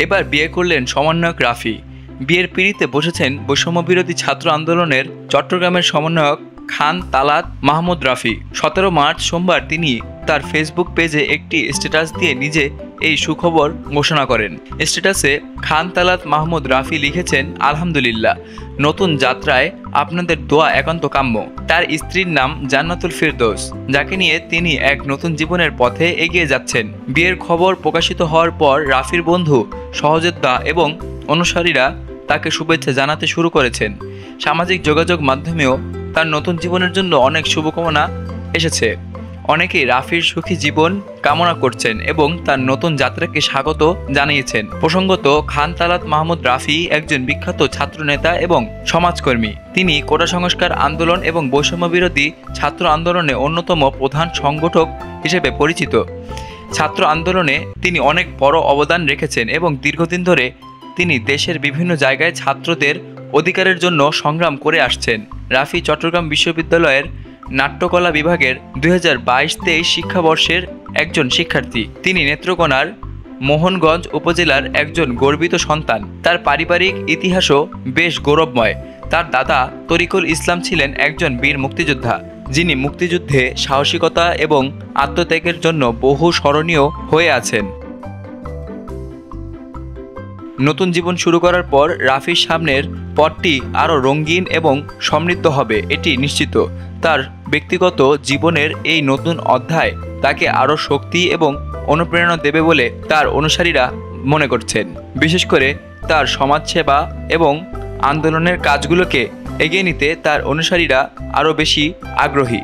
এবার বিয়ে করলেন সমন্বয়ক রাফি। বিয়ের পিঁড়িতে বসেছেন বৈষম্যবিরোধী ছাত্র আন্দোলনের চট্টগ্রামের সমন্বয়ক খান তালাত মাহমুদ রাফি। 17 মার্চ সোমবার তিনি তার ফেসবুক পেজে একটি স্ট্যাটাস দিয়ে নিজে এই সুখবর ঘোষণা করেন। স্ট্যাটাসে খান তালাত মাহমুদ রাফি লিখেছেন, আলহামদুলিল্লাহ, নতুন যাত্রায় আপনাদের দোয়া একান্ত কাম্য। তার স্ত্রীর নাম জান্নাতুল ফেরদৌস, যাকে নিয়ে তিনি এক নতুন জীবনের পথে এগিয়ে যাচ্ছেন। বিয়ের খবর প্রকাশিত হওয়ার পর রাফির বন্ধু, সহযোদ্ধা এবং অনুসারীরা তাকে শুভেচ্ছা জানাতে শুরু করেছেন। সামাজিক যোগাযোগ মাধ্যমেও তার নতুন জীবনের জন্য অনেক শুভকামনা এসেছে। অনেকেই রাফির সুখী জীবন কামনা করছেন এবং তার নতুন যাত্রাকে স্বাগত জানিয়েছেন। প্রসঙ্গত, খান তালাত মাহমুদ রাফি একজন বিখ্যাত ছাত্রনেতা এবং সমাজকর্মী। তিনি কোটা সংস্কার আন্দোলন এবং বৈষম্যবিরোধী ছাত্র আন্দোলনে অন্যতম প্রধান সংগঠক হিসেবে পরিচিত। ছাত্র আন্দোলনে তিনি অনেক বড় অবদান রেখেছেন এবং দীর্ঘদিন ধরে তিনি দেশের বিভিন্ন জায়গায় ছাত্রদের অধিকারের জন্য সংগ্রাম করে আসছেন। রাফি চট্টগ্রাম বিশ্ববিদ্যালয়ের নাট্যকলা বিভাগের 2022-23 শিক্ষাবর্ষের একজন শিক্ষার্থী। তিনি নেত্রকোনার মোহনগঞ্জ উপজেলার একজন গর্বিত সন্তান। তার পারিবারিক ইতিহাসও বেশ গৌরবময়। তার দাদা তরিকুল ইসলাম ছিলেন একজন বীর মুক্তিযোদ্ধা, যিনি মুক্তিযুদ্ধে সাহসিকতা এবং আত্মত্যাগের জন্য বহু স্মরণীয় হয়ে আছেন। নতুন জীবন শুরু করার পর রাফির সামনের পথটি আরও রঙিন এবং সমৃদ্ধ হবে, এটি নিশ্চিত। তার ব্যক্তিগত জীবনের এই নতুন অধ্যায় তাকে আরও শক্তি এবং অনুপ্রেরণা দেবে বলে তার অনুসারীরা মনে করছেন। বিশেষ করে তার সমাজসেবা এবং আন্দোলনের কাজগুলোকে এগিয়ে নিতে তার অনুসারীরা আরও বেশি আগ্রহী।